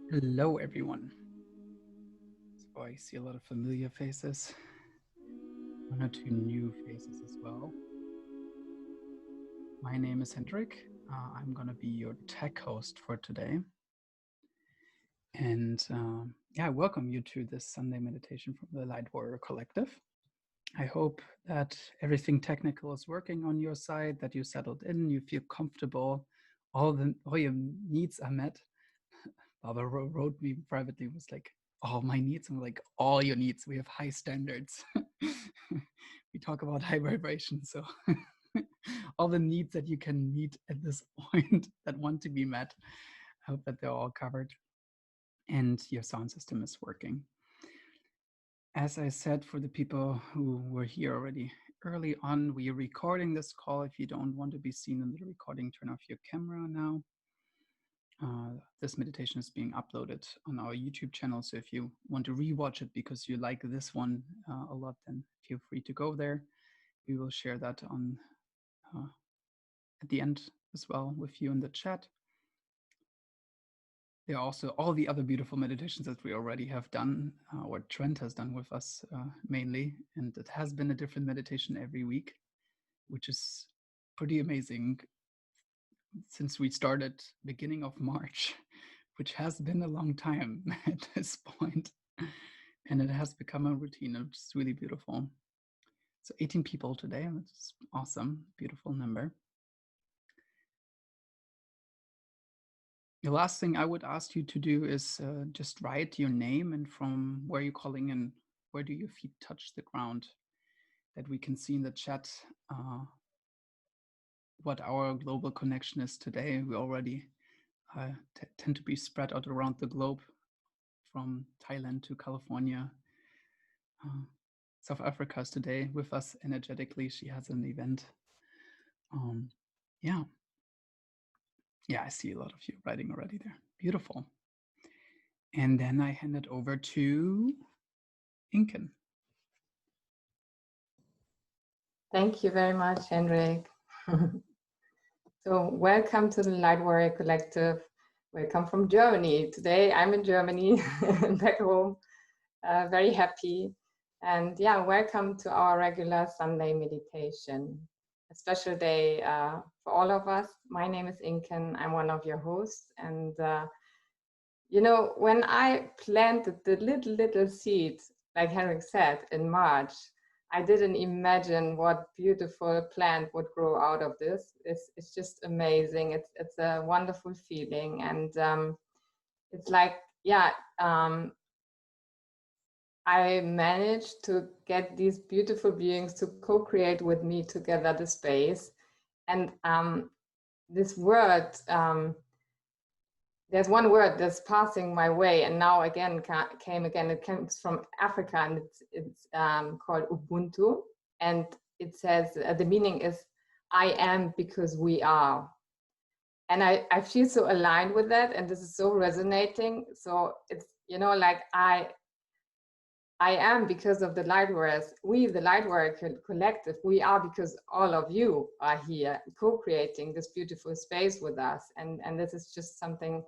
Hello, everyone. So I see a lot of familiar faces, one or two new faces as well. My name is Hendrik. I'm going to be your tech host for today. And I welcome you to this Sunday meditation from the Light Warrior Collective. I hope that everything technical is working on your side, that you settled in, you feel comfortable, all your needs are met. Barbara wrote me privately, was like, all my needs. I'm like, all your needs. We have high standards. We talk about high vibration. So all the needs that you can meet at this point that want to be met, I hope that they're all covered and your sound system is working. As I said, for the people who were here already early on, we are recording this call. If you don't want to be seen in the recording, turn off your camera now. This meditation is being uploaded on our YouTube channel. So if you want to rewatch it because you like this one a lot, then feel free to go there. We will share that on at the end as well with you in the chat. There are also all the other beautiful meditations that we already have done, or Trent has done with us mainly. And it has been a different meditation every week, which is pretty amazing since we started beginning of March, which has been a long time at this point. And it has become a routine, which is really beautiful. So 18 people today, which is awesome, beautiful number. The last thing I would ask you to do is just write your name and from where you're calling in, where do your feet touch the ground, that we can see in the chat what our global connection is today. We already tend to be spread out around the globe, from Thailand to California. South Africa is today with us energetically. She has an event. Yeah, I see a lot of you writing already there. Beautiful. And then I hand it over to Inken. Thank you very much, Hendrik. So welcome to the Light Warrior Collective. Welcome from Germany. Today I'm in Germany, back home, very happy. And yeah, welcome to our regular Sunday meditation. A special day for all of us. My name is Inken. I'm one of your hosts. And you know, when I planted the little seed, like Henrik said, in March, I didn't imagine what beautiful plant would grow out of this. It's just amazing. It's a wonderful feeling. And it's like, yeah, I managed to get these beautiful beings to co-create with me together the space. And this word, there's one word that's passing my way, and now again it comes from Africa, and it's called Ubuntu, and it says the meaning is I am because we are. And I feel so aligned with that, and this is so resonating. So it's, you know, like I am because of the Light Warriors. We, the Light Warrior Collective, we are because all of you are here co-creating this beautiful space with us, and this is just something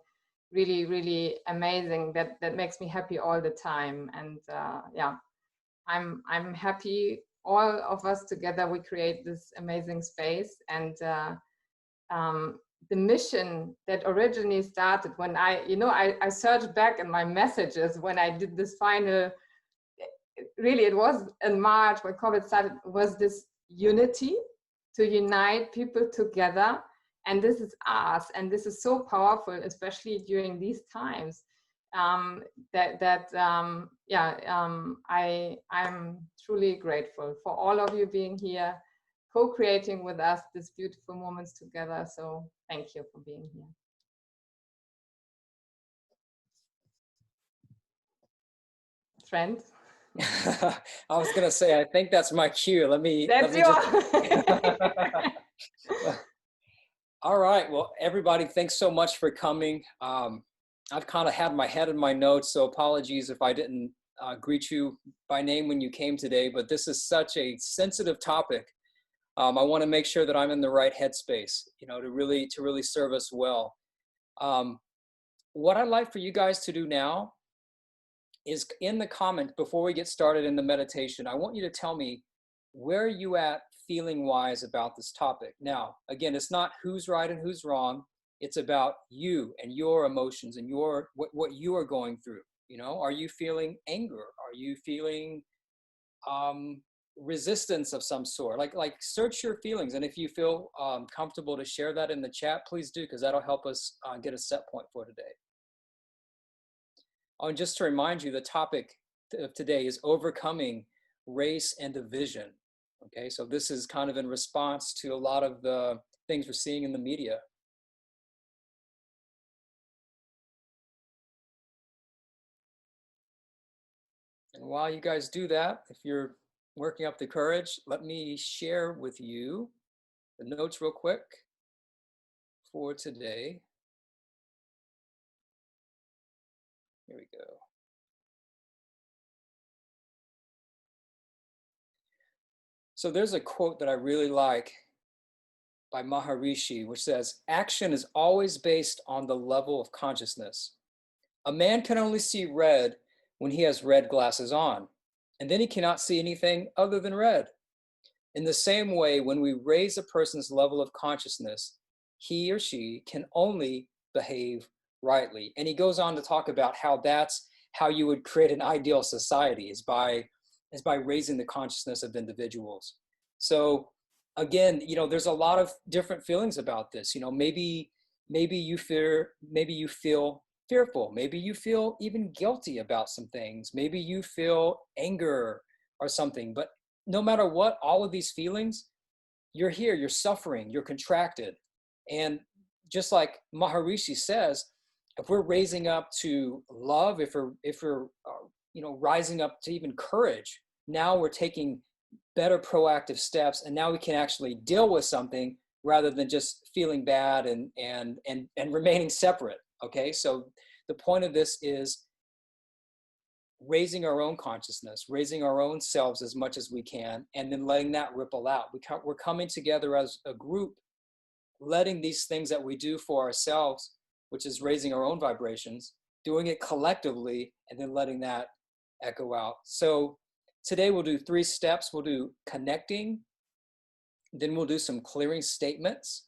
really, really amazing that makes me happy all the time. And yeah, I'm happy. All of us together, we create this amazing space. And the mission that originally started when I searched back in my messages when I did this final. Really, it was in March when COVID started. Was this unity to unite people together? And this is us, and this is so powerful, especially during these times. I'm truly grateful for all of you being here, co-creating with us these beautiful moments together. So thank you for being here. Trent. I was gonna say, I think that's my cue. Let me All right, well, everybody, thanks so much for coming. I've kind of had my head in my notes, so apologies if I didn't greet you by name when you came today, but this is such a sensitive topic. I want to make sure that I'm in the right headspace, you know, to really serve us well. what I'd like for you guys to do now is in the comments before we get started in the meditation, I want you to tell me where are you at feeling wise about this topic. Now, again, it's not who's right and who's wrong. It's about you and your emotions and your what you are going through. You know, are you feeling anger? Are you feeling resistance of some sort? Like search your feelings, and if you feel comfortable to share that in the chat, please do, because that'll help us get a set point for today. Oh, and just to remind you, the topic of today is overcoming race and division. Okay, so this is kind of in response to a lot of the things we're seeing in the media. And while you guys do that, if you're working up the courage, let me share with you the notes real quick for today. Here we go. So there's a quote that I really like by Maharishi, which says, "Action is always based on the level of consciousness. A man can only see red when he has red glasses on, and then he cannot see anything other than red. In the same way, when we raise a person's level of consciousness, he or she can only behave rightly." And he goes on to talk about how that's how you would create an ideal society, is by raising the consciousness of individuals. So again, you know, there's a lot of different feelings about this. You know, maybe you feel fearful, maybe you feel even guilty about some things, maybe you feel anger or something. But no matter what, all of these feelings, you're here, you're suffering, you're contracted. And just like Maharishi says, if we're raising up to love, if we're you know, rising up to even courage, now we're taking better proactive steps, and now we can actually deal with something rather than just feeling bad and remaining separate. Okay, so the point of this is raising our own consciousness, raising our own selves as much as we can, and then letting that ripple out. We're coming together as a group, letting these things that we do for ourselves, which is raising our own vibrations, doing it collectively, and then letting that echo out. So today we'll do 3 steps. We'll do connecting, then we'll do some clearing statements,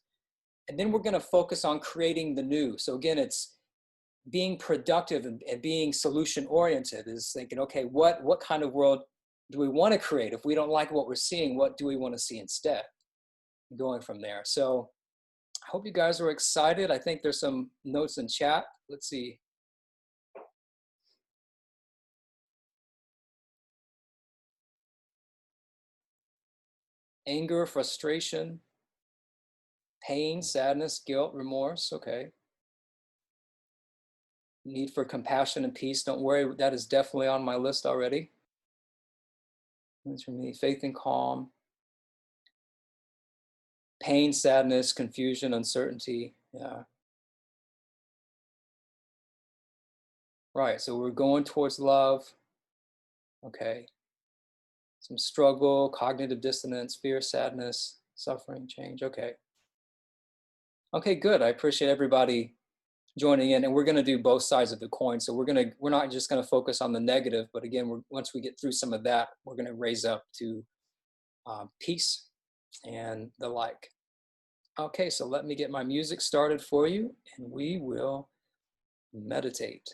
and then we're going to focus on creating the new. So again, it's being productive and being solution oriented, is thinking, okay, what kind of world do we want to create? If we don't like what we're seeing, what do we want to see instead? Going from there. So I hope you guys are excited. I think there's some notes in chat. Let's see. Anger, frustration, pain, sadness, guilt, remorse. Okay. Need for compassion and peace. Don't worry, that is definitely on my list already. That's for me. Faith and calm. Pain, sadness, confusion, uncertainty. Yeah. Right, so we're going towards love. Okay. Some struggle, cognitive dissonance, fear, sadness, suffering, change. Okay. Okay, good. I appreciate everybody joining in, and we're going to do both sides of the coin. So we're not just going to focus on the negative, but again, once we get through some of that, we're going to raise up to peace and the like. Okay, so let me get my music started for you, and we will meditate.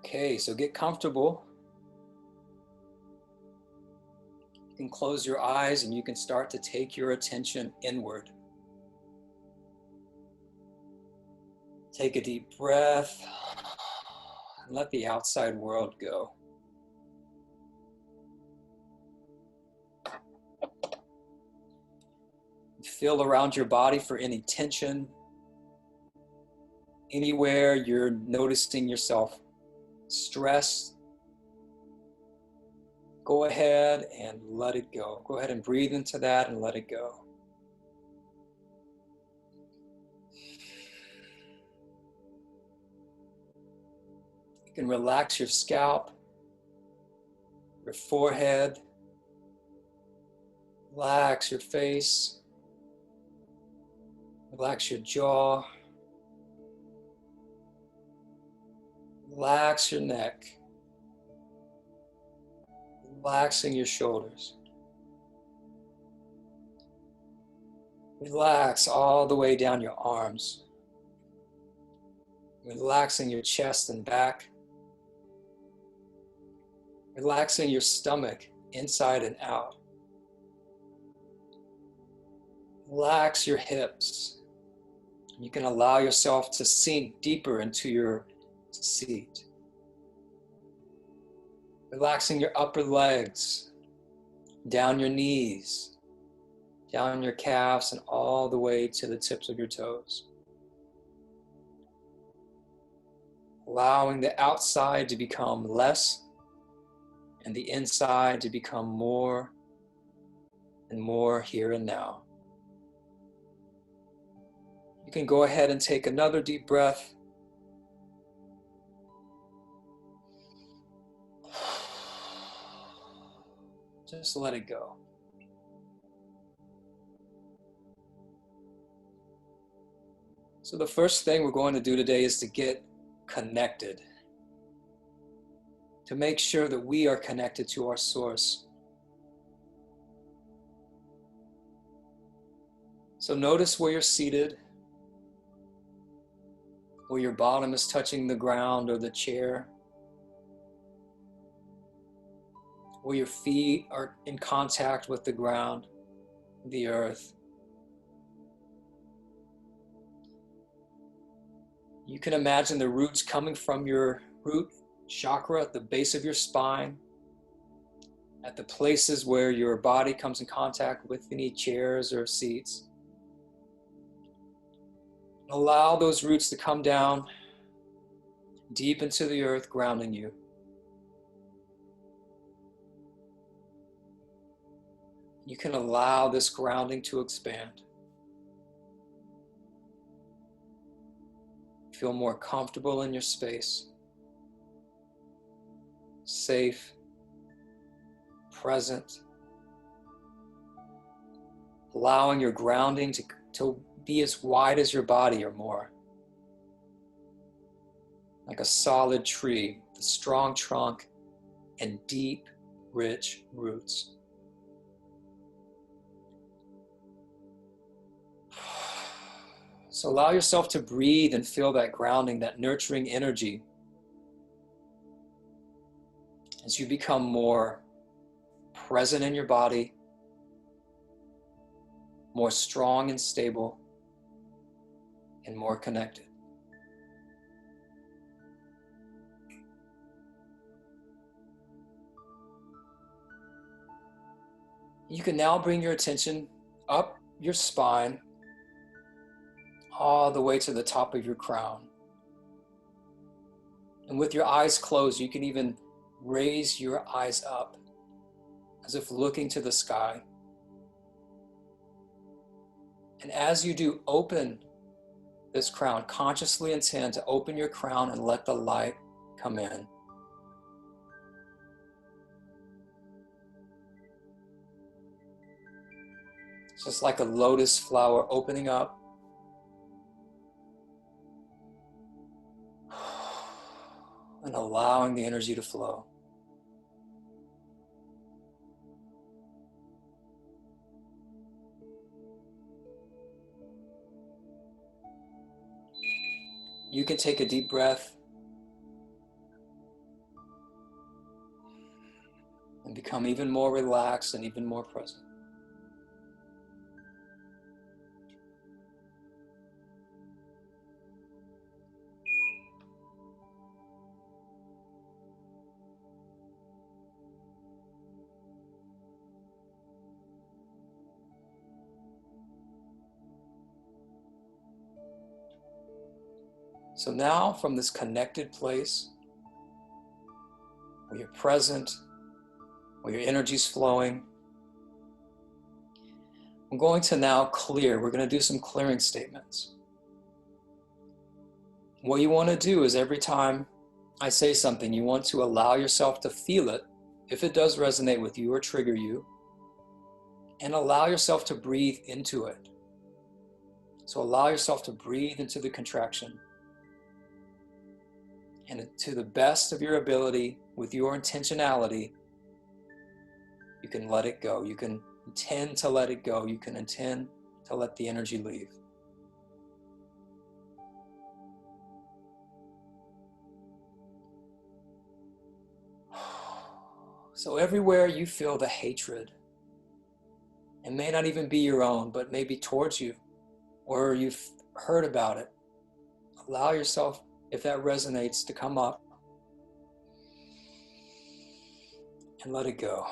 Okay, so get comfortable. You can close your eyes and you can start to take your attention inward. Take a deep breath and let the outside world go. Feel around your body for any tension, anywhere you're noticing yourself stressed, go ahead and let it go. Go ahead and breathe into that and let it go. You can relax your scalp, your forehead, relax your face, relax your jaw, relax your neck, relaxing your shoulders. Relax all the way down your arms, relaxing your chest and back, relaxing your stomach inside and out. Relax your hips. You can allow yourself to sink deeper into your seat. Relaxing your upper legs, down your knees, down your calves, and all the way to the tips of your toes. Allowing the outside to become less and the inside to become more and more here and now. You can go ahead and take another deep breath. Just let it go. So the first thing we're going to do today is to get connected. To make sure that we are connected to our source. So notice where you're seated, where your bottom is touching the ground or the chair, where your feet are in contact with the ground, the earth. You can imagine the roots coming from your root chakra at the base of your spine, at the places where your body comes in contact with any chairs or seats. Allow those roots to come down deep into the earth, grounding you. You can allow this grounding to expand. Feel more comfortable in your space, safe, present, allowing your grounding to be as wide as your body or more. Like a solid tree with a strong trunk and deep, rich roots. So allow yourself to breathe and feel that grounding, that nurturing energy as you become more present in your body, more strong and stable, and more connected. You can now bring your attention up your spine, all the way to the top of your crown. And with your eyes closed, you can even raise your eyes up as if looking to the sky. And as you do, open this crown. Consciously intend to open your crown and let the light come in. It's just like a lotus flower opening up. And allowing the energy to flow. You can take a deep breath and become even more relaxed and even more present. So now, from this connected place, where you're present, where your energy's flowing. I'm going to now clear. We're going to do some clearing statements. What you want to do is every time I say something, you want to allow yourself to feel it, if it does resonate with you or trigger you, and allow yourself to breathe into it. So allow yourself to breathe into the contraction. And to the best of your ability, with your intentionality, you can let it go. You can intend to let it go. You can intend to let the energy leave. So everywhere you feel the hatred, it may not even be your own, but maybe towards you, or you've heard about it, allow yourself, if that resonates, to come up and let it go.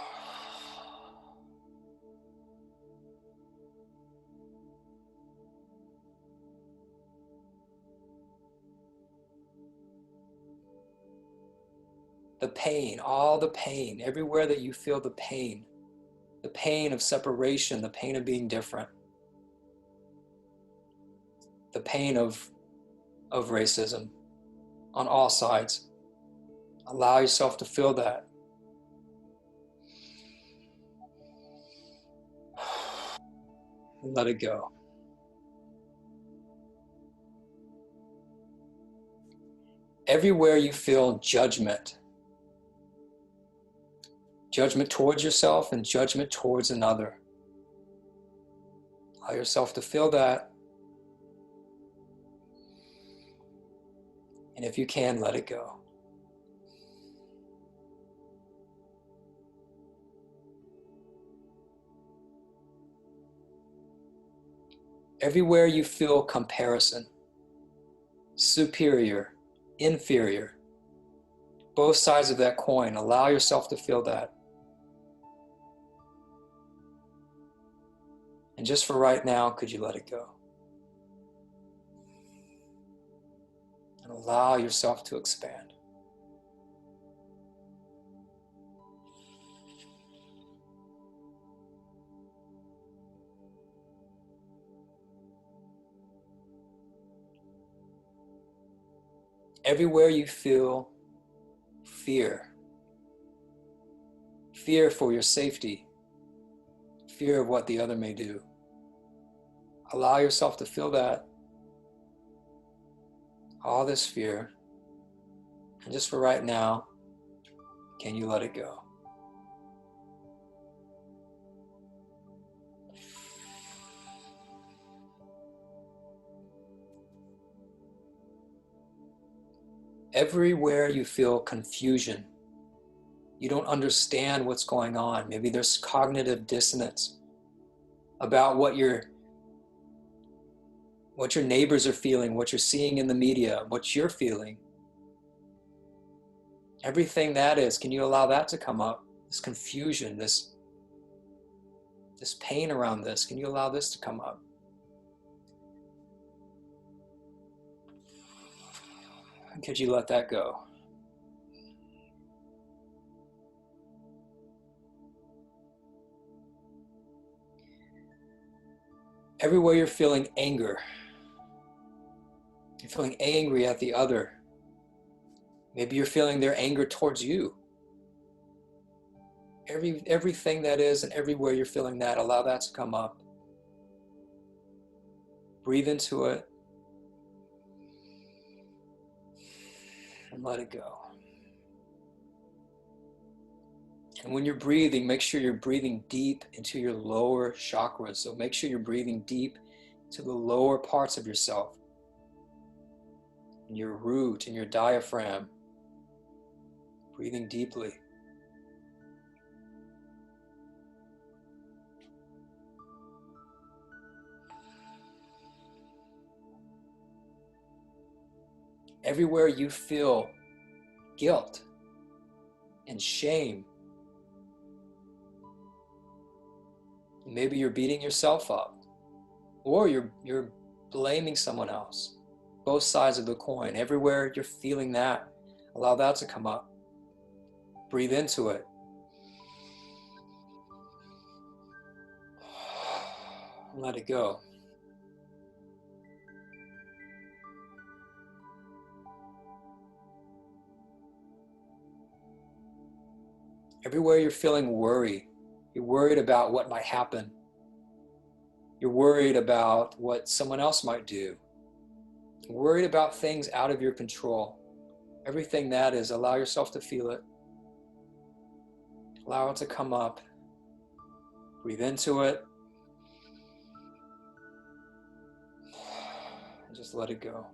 The pain, all the pain, everywhere that you feel the pain of separation, the pain of being different, the pain of racism on all sides. Allow yourself to feel that. And let it go. Everywhere you feel judgment towards yourself and judgment towards another, allow yourself to feel that. And if you can, let it go. Everywhere you feel comparison, superior, inferior, both sides of that coin, allow yourself to feel that. And just for right now, could you let it go? And allow yourself to expand. Everywhere you feel fear for your safety, fear of what the other may do, allow yourself to feel that, all this fear, and just for right now, can you let it go? Everywhere you feel confusion, you don't understand what's going on. Maybe there's cognitive dissonance about what your neighbors are feeling, what you're seeing in the media, what you're feeling. Everything that is, can you allow that to come up? This confusion, this pain around this, can you allow this to come up? And could you let that go? Everywhere you're feeling anger, you're feeling angry at the other. Maybe you're feeling their anger towards you. Everything that is and everywhere you're feeling that, allow that to come up. Breathe into it and let it go. And when you're breathing, make sure you're breathing deep into your lower chakras. So make sure you're breathing deep to the lower parts of yourself, in your root, in your diaphragm. Breathing deeply. Everywhere you feel guilt and shame, maybe you're beating yourself up, or you're blaming someone else. Both sides of the coin. Everywhere you're feeling that, allow that to come up. Breathe into it. Let it go. Everywhere you're feeling worry, you're worried about what might happen. You're worried about what someone else might do. You're worried about things out of your control. Everything that is, allow yourself to feel it. Allow it to come up. Breathe into it. And just let it go.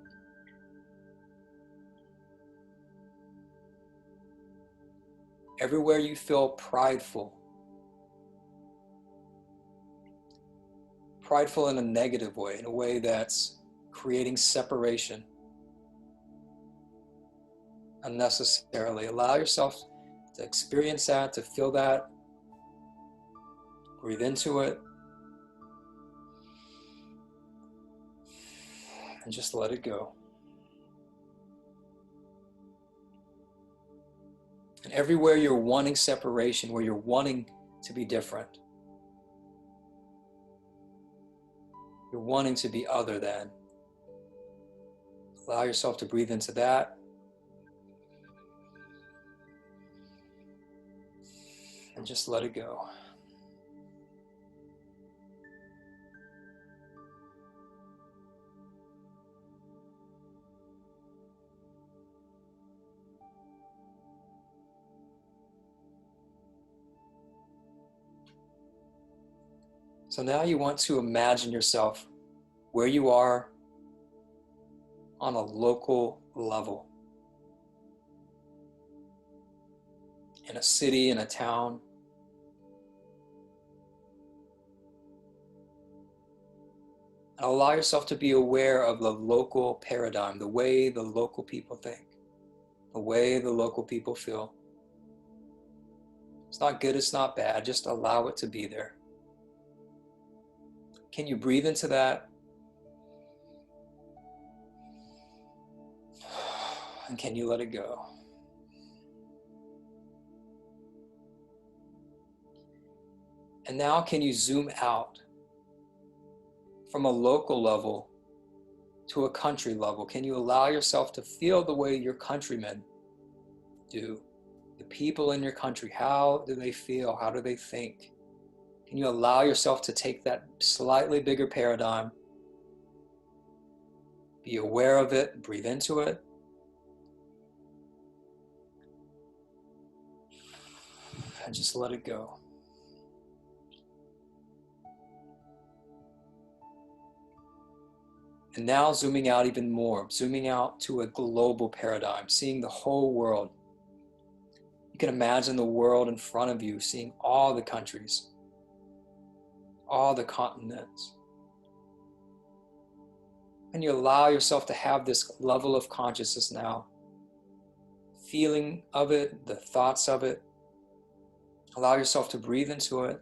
Everywhere you feel prideful in a negative way, in a way that's creating separation unnecessarily. Allow yourself to experience that, to feel that. Breathe into it. And just let it go. And everywhere you're wanting separation, where you're wanting to be different, you're wanting to be other than, allow yourself to breathe into that. And just let it go. So now you want to imagine yourself where you are on a local level. In a city, in a town. And allow yourself to be aware of the local paradigm, the way the local people think, the way the local people feel. It's not good, it's not bad, just allow it to be there. Can you breathe into that? And can you let it go? And now can you zoom out from a local level to a country level? Can you allow yourself to feel the way your countrymen do? The people in your country, how do they feel? How do they think? Can you allow yourself to take that slightly bigger paradigm, be aware of it, breathe into it, and just let it go. And now zooming out even more, zooming out to a global paradigm, seeing the whole world. You can imagine the world in front of you, seeing all the countries, all the continents. And you allow yourself to have this level of consciousness now, feeling of it, the thoughts of it. Allow yourself to breathe into it.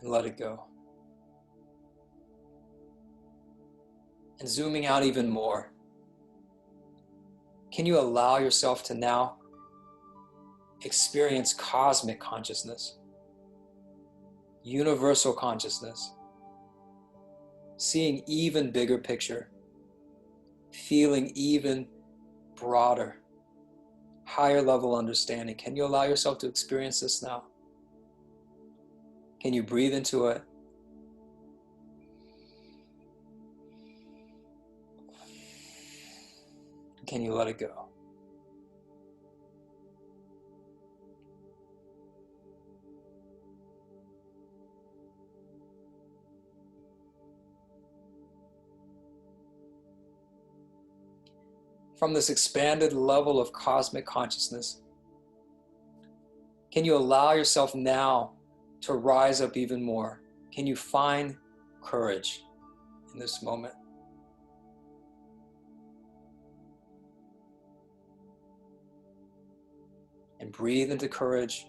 And let it go. And zooming out even more, can you allow yourself to now experience cosmic consciousness, universal consciousness, seeing even bigger picture, feeling even broader, higher level understanding? Can you allow yourself to experience this now? Can you breathe into it? Can you let it go? From this expanded level of cosmic consciousness, can you allow yourself now to rise up even more? Can you find courage in this moment? And breathe into courage.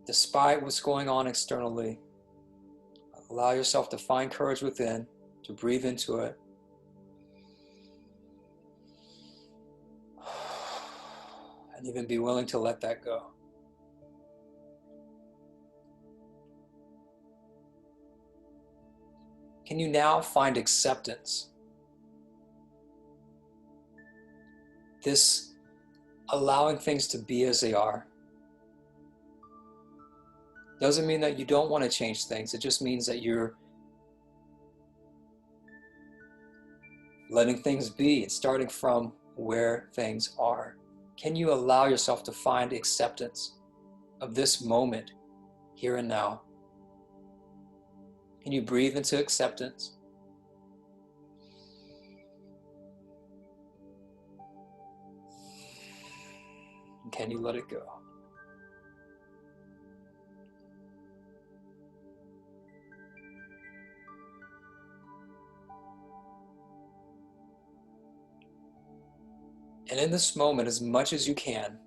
Despite what's going on externally, allow yourself to find courage within, to breathe into it. And even be willing to let that go. Can you now find acceptance? This allowing things to be as they are doesn't mean that you don't want to change things. It just means that you're letting things be and starting from where things are. Can you allow yourself to find acceptance of this moment, here and now? Can you breathe into acceptance? And can you let it go? And in this moment, as much as you can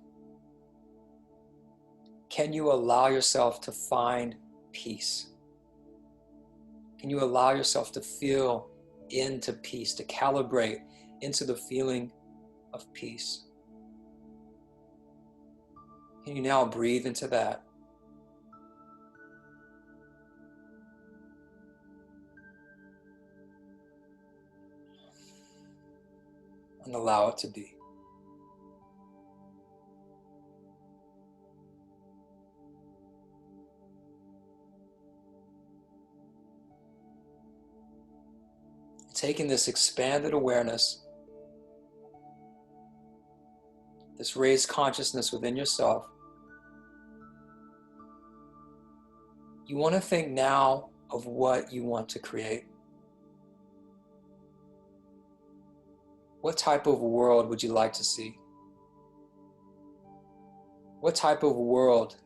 you allow yourself to find peace? Can you allow yourself to feel into peace, to calibrate into the feeling of peace? Can you now breathe into that? And allow it to be. Taking this expanded awareness, this raised consciousness within yourself, you want to think now of what you want to create. What type of world would you like to see? What type of world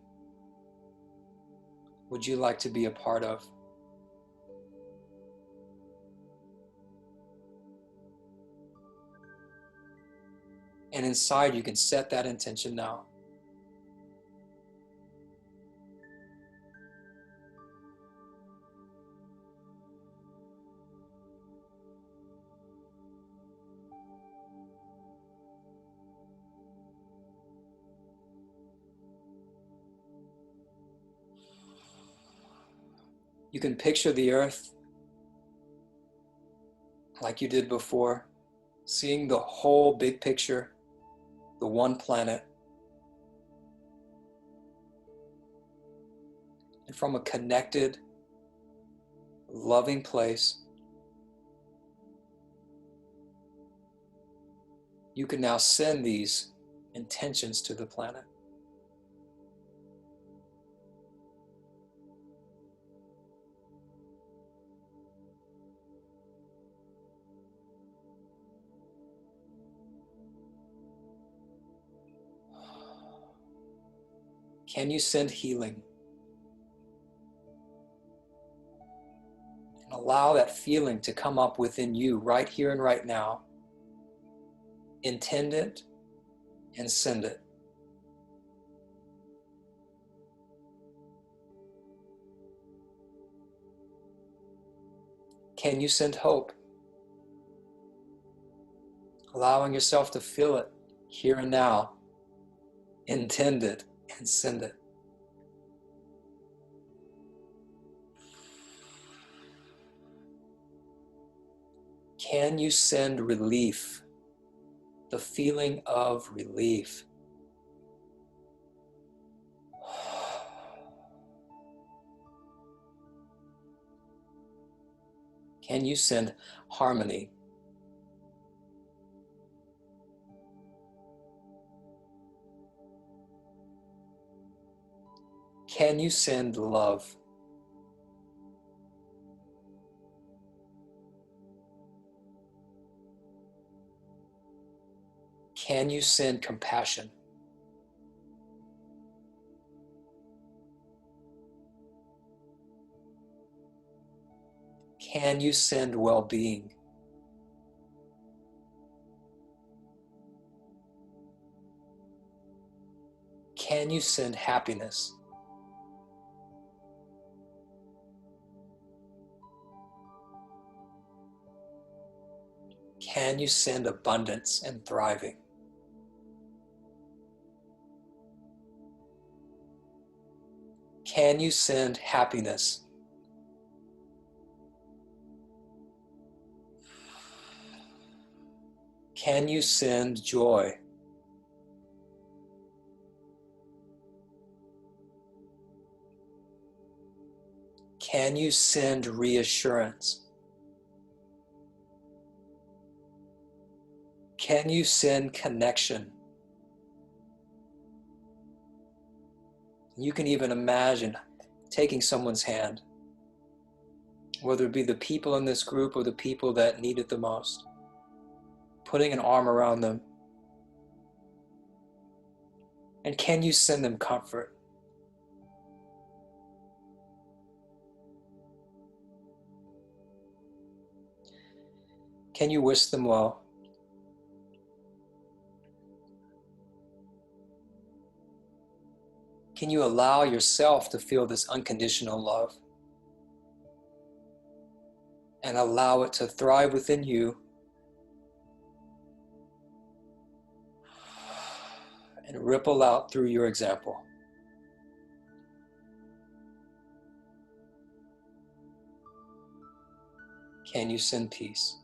would you like to be a part of? And inside, you can set that intention now. You can picture the earth like you did before, seeing the whole big picture, the one planet. And from a connected, loving place, you can now send these intentions to the planet. Can you send healing? And allow that feeling to come up within you right here and right now. Intend it and send it. Can you send hope? Allowing yourself to feel it here and now. Intend it and send it. Can you send relief? The feeling of relief. Can you send harmony? Can you send love? Can you send compassion? Can you send well-being? Can you send happiness? Can you send abundance and thriving? Can you send happiness? Can you send joy? Can you send reassurance? Can you send connection? You can even imagine taking someone's hand, whether it be the people in this group or the people that need it the most, putting an arm around them. And can you send them comfort? Can you wish them well? Can you allow yourself to feel this unconditional love and allow it to thrive within you and ripple out through your example? Can you send peace?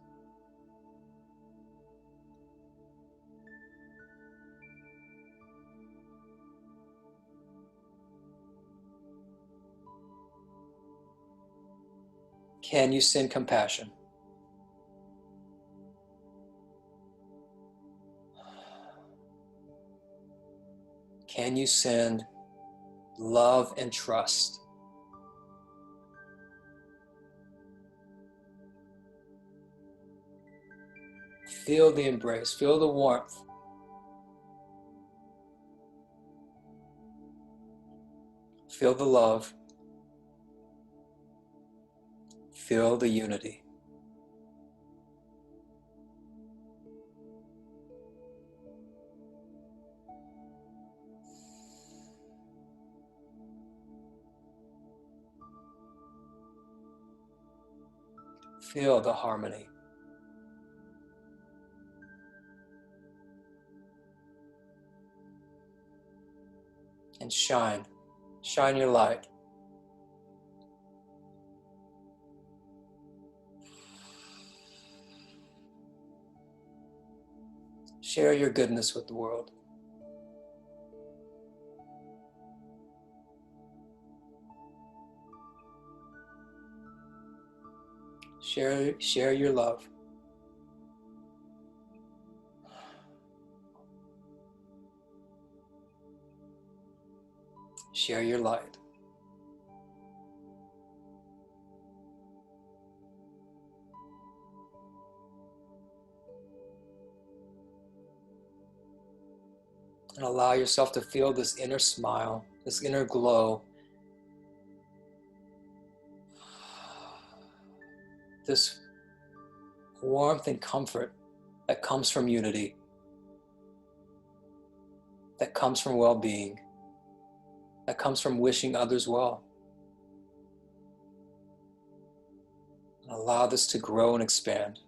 Can you send compassion? Can you send love and trust? Feel the embrace, feel the warmth. Feel the love. Feel the unity. Feel the harmony. And shine your light. Share your goodness with the world. Share your love. Share your light. And allow yourself to feel this inner smile, this inner glow, this warmth and comfort that comes from unity, that comes from well-being, that comes from wishing others well. And allow this to grow and expand.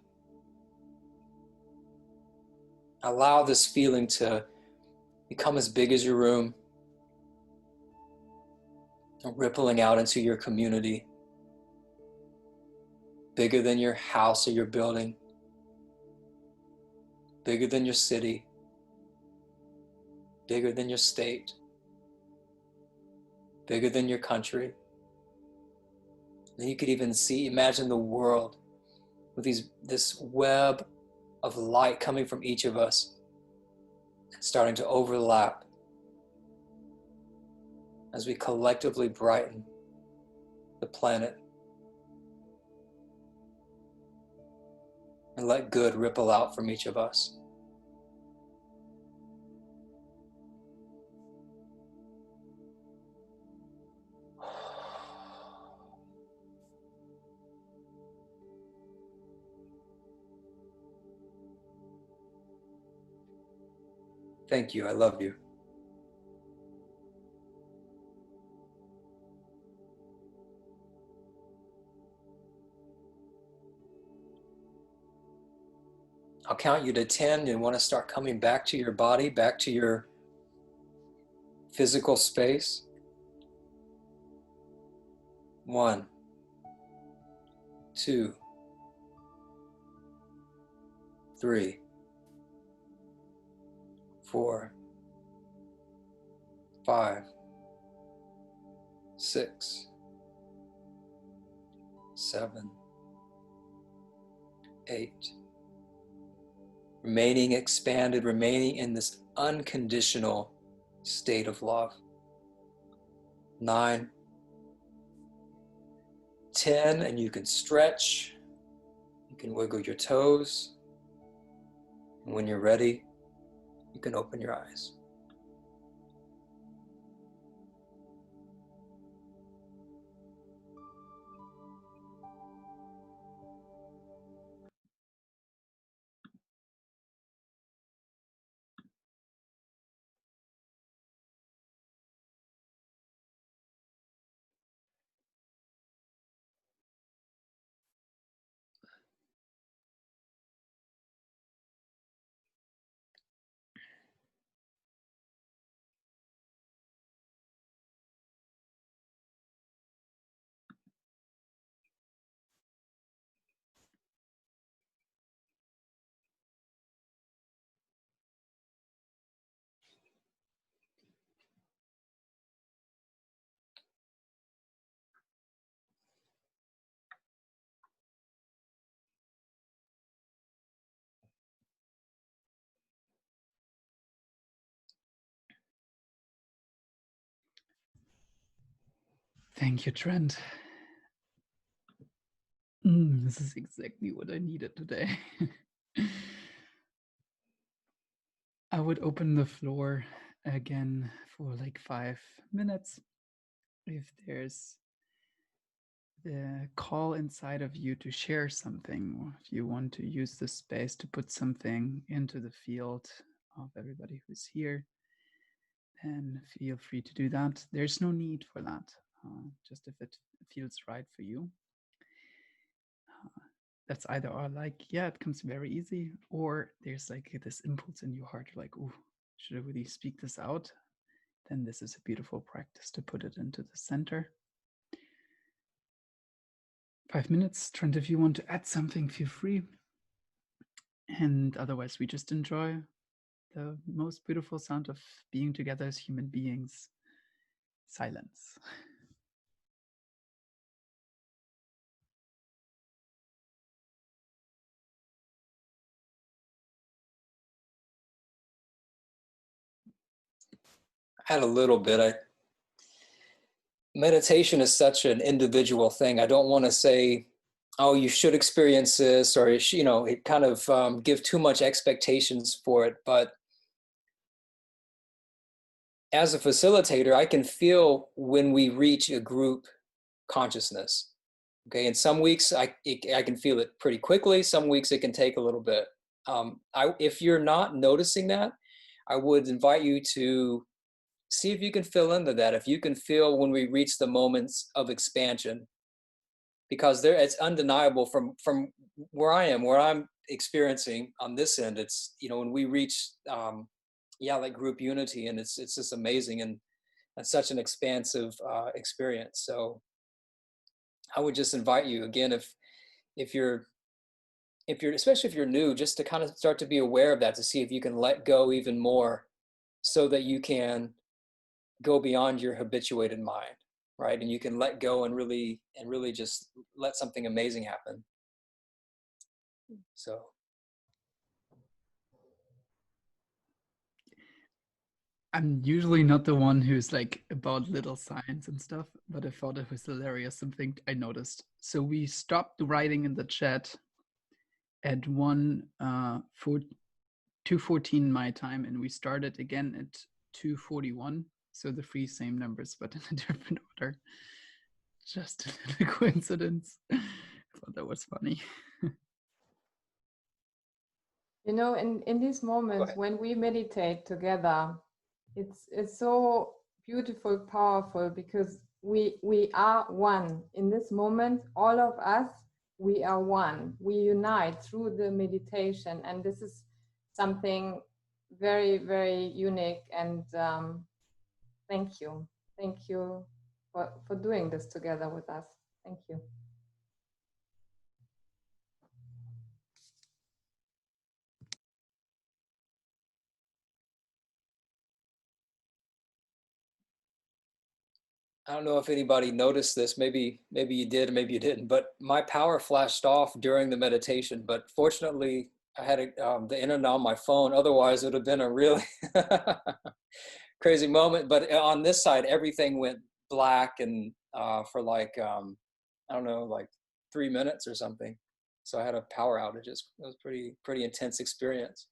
Allow this feeling to become as big as your room, and rippling out into your community, bigger than your house or your building, bigger than your city, bigger than your state, bigger than your country. And you could even imagine the world with this web of light coming from each of us, starting to overlap as we collectively brighten the planet and let good ripple out from each of us. Thank you. I love you. I'll count you to 10 and want to start coming back to your body, back to your physical space. 1, 2, 3, 4, 5, 6, 7, 8. Remaining expanded, remaining in this unconditional state of love. 9, 10, and you can stretch, you can wiggle your toes, and when you're ready, you can open your eyes. Thank you, Trent. This is exactly what I needed today. I would open the floor again for like 5 minutes. If there's the call inside of you to share something, or if you want to use this space to put something into the field of everybody who's here, then feel free to do that. There's no need for that, just if it feels right for you. That's either or like, yeah, it comes very easy, or there's like this impulse in your heart, like, oh, should I really speak this out? Then this is a beautiful practice to put it into the center. 5 minutes. Trent, if you want to add something, feel free. And otherwise, we just enjoy the most beautiful sound of being together as human beings, silence. I had a little bit. Meditation is such an individual thing. I don't want to say, oh, you should experience this, or, you know, it kind of give too much expectations for it. But as a facilitator, I can feel when we reach a group consciousness. Okay, and some weeks I can feel it pretty quickly. Some weeks it can take a little bit. If you're not noticing that, I would invite you to see if you can fill into that. If you can feel when we reach the moments of expansion, because it's undeniable from where I am, where I'm experiencing on this end. It's, you know, when we reach, like group unity, and it's just amazing and such an expansive experience. So I would just invite you again, if you're especially if you're new, just to kind of start to be aware of that, to see if you can let go even more, so that you can go beyond your habituated mind, right? And you can let go and really just let something amazing happen. So I'm usually not the one who's like about little signs and stuff, but I thought it was hilarious, something I noticed. So we stopped writing in the chat at 2:14 my time, and we started again at 2:41. So the three same numbers, but in a different order. Just a little coincidence. I thought that was funny. You know, in these moments when we meditate together, it's so beautiful, powerful, because we are one. In this moment, all of us, we are one. We unite through the meditation, and this is something very, very unique. And thank you for doing this together with us. Thank you. I don't know if anybody noticed this. Maybe you did, maybe you didn't. But my power flashed off during the meditation. But fortunately, I had the internet on my phone. Otherwise, it would have been a really crazy moment. But on this side, everything went black and for like I don't know, like 3 minutes or something. So I had a power outage. It was pretty intense experience.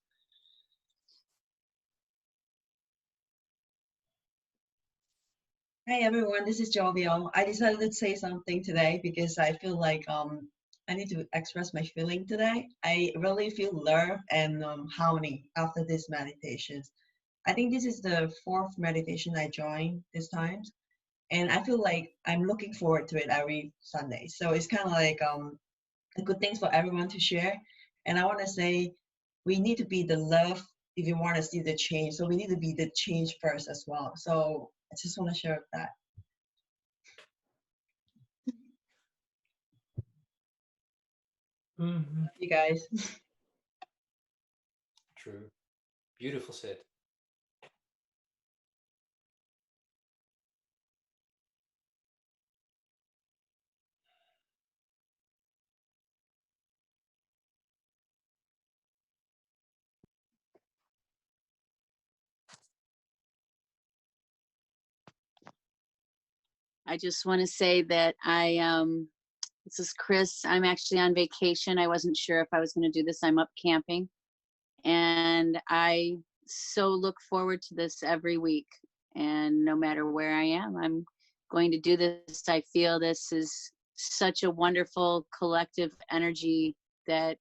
Hey everyone, this is Jovial. I decided to say something today because I feel like I need to express my feeling today. I really feel love and harmony after this meditation. I think this is the fourth meditation I joined this time, and I feel like I'm looking forward to it every Sunday. So it's kind of like a good thing for everyone to share. And I want to say we need to be the love if you want to see the change. So we need to be the change first as well. So I just want to share that. Mm-hmm. You guys. True. Beautiful said. I just want to say that this is Chris. I'm actually on vacation. I wasn't sure if I was going to do this. I'm up camping. And I so look forward to this every week. And no matter where I am, I'm going to do this. I feel this is such a wonderful collective energy that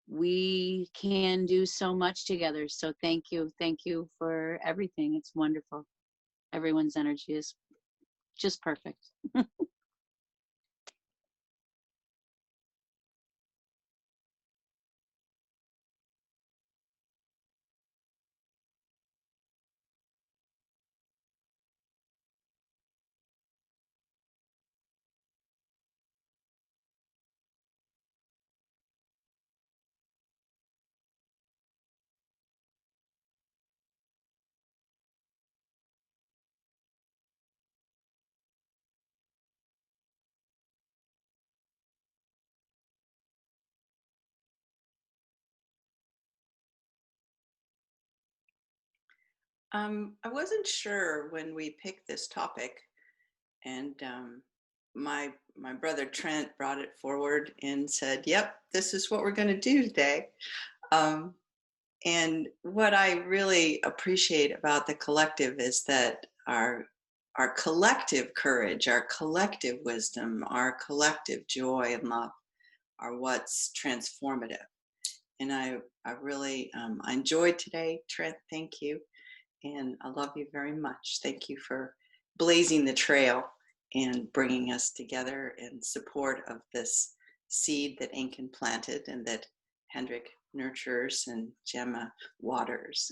we can do so much together. So thank you. Thank you for everything. It's wonderful. Everyone's energy is just perfect. I wasn't sure when we picked this topic, and my brother Trent brought it forward and said, "Yep, this is what we're going to do today." And what I really appreciate about the collective is that our collective courage, our collective wisdom, our collective joy and love are what's transformative. And I really I enjoyed today, Trent. Thank you. And I love you very much. Thank you for blazing the trail and bringing us together in support of this seed that Inken planted and that Hendrik nurtures and Gemma waters.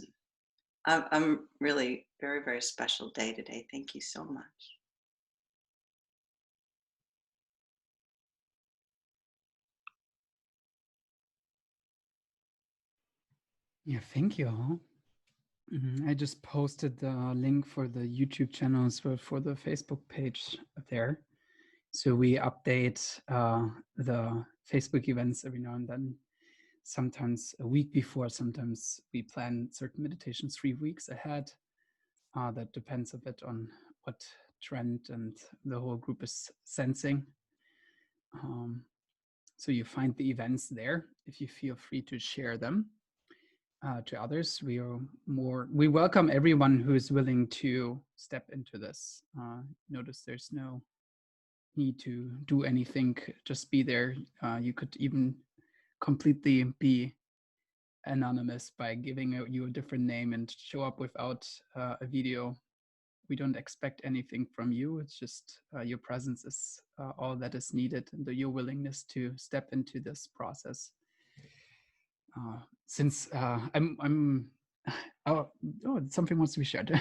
I'm really very, very special day today. Thank you so much. Yeah, thank you all. I just posted the link for the YouTube channels for the Facebook page there. So we update the Facebook events every now and then, sometimes a week before, sometimes we plan certain meditations 3 weeks ahead. That depends a bit on what trend and the whole group is sensing. So you find the events there if you feel free to share them to others. We welcome everyone who is willing to step into this. Notice there's no need to do anything, just be there. You could even completely be anonymous by giving you a different name and show up without a video. We don't expect anything from you. It's just your presence is all that is needed, and your willingness to step into this process. Since I'm oh, something wants to be shared.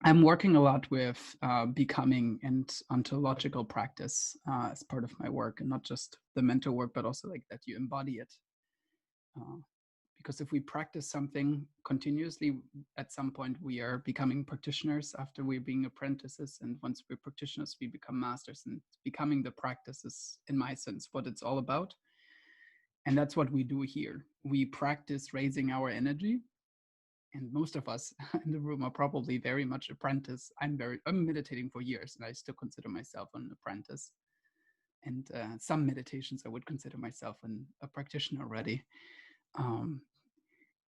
I'm working a lot with becoming and ontological practice as part of my work, and not just the mental work, but also like that you embody it. Because if we practice something continuously, at some point we are becoming practitioners after we're being apprentices. And once we're practitioners, we become masters, and becoming the practice is, in my sense, what it's all about. And that's what we do here. We practice raising our energy. And most of us in the room are probably very much apprentice. I'm meditating for years, and I still consider myself an apprentice. And some meditations I would consider myself a practitioner already.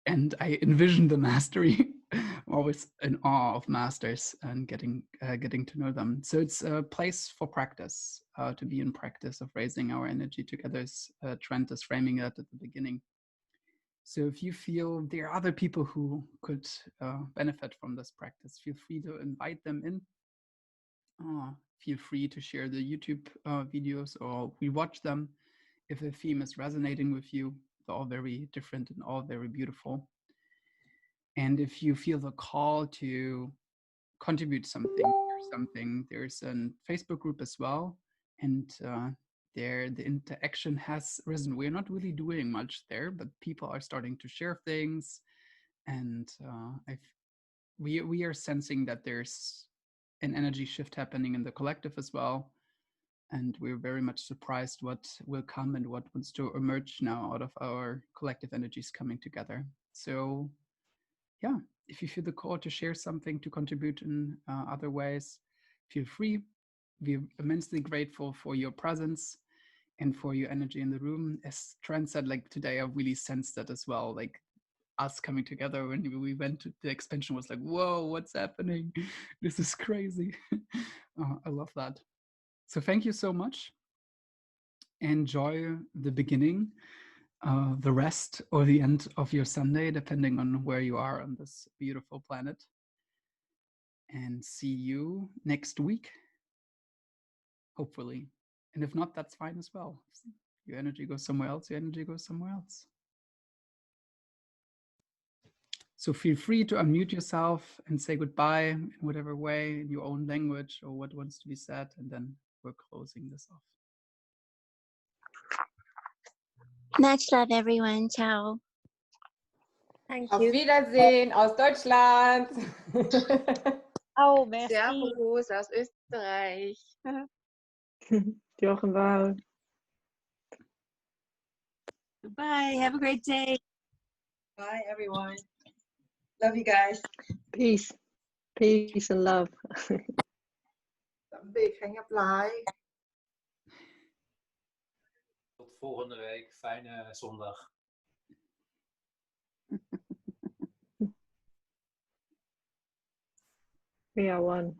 And I envision the mastery. I'm always in awe of masters and getting to know them. So it's a place for practice, to be in practice of raising our energy together, as Trent is framing that at the beginning. So if you feel there are other people who could benefit from this practice, feel free to invite them in. Feel free to share the YouTube videos or rewatch them if a theme is resonating with you. They're all very different and all very beautiful. And if you feel the call to contribute something or something, there's a Facebook group as well. And there the interaction has risen. We're not really doing much there, but people are starting to share things. And we are sensing that there's an energy shift happening in the collective as well. And we're very much surprised what will come and what wants to emerge now out of our collective energies coming together. So yeah, if you feel the call to share something, to contribute in other ways, feel free. We're immensely grateful for your presence and for your energy in the room. As Trent said, like today, I really sensed that as well. Like us coming together when we went to the expansion was like, whoa, what's happening? This is crazy. I love that. So thank you so much. Enjoy the beginning, the rest, or the end of your Sunday, depending on where you are on this beautiful planet. And see you next week, hopefully. And if not, that's fine as well. If your energy goes somewhere else, your energy goes somewhere else. So feel free to unmute yourself and say goodbye in whatever way, in your own language or what wants to be said. And then we're closing this off. Much love, everyone. Ciao. Thank Auf you. Wiedersehen aus Deutschland. Oh, merci. Servus aus Österreich. Jochen Wow. Goodbye. Have a great day. Bye, everyone. Love you guys. Peace. Peace and love. Tạm biệt, hẹn gặp lại. Tot volgende week. Fijne zondag. We are one.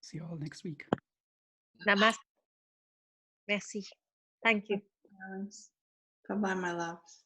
See you all next week. Namaste. Merci. Thank you. Bye-bye, my loves.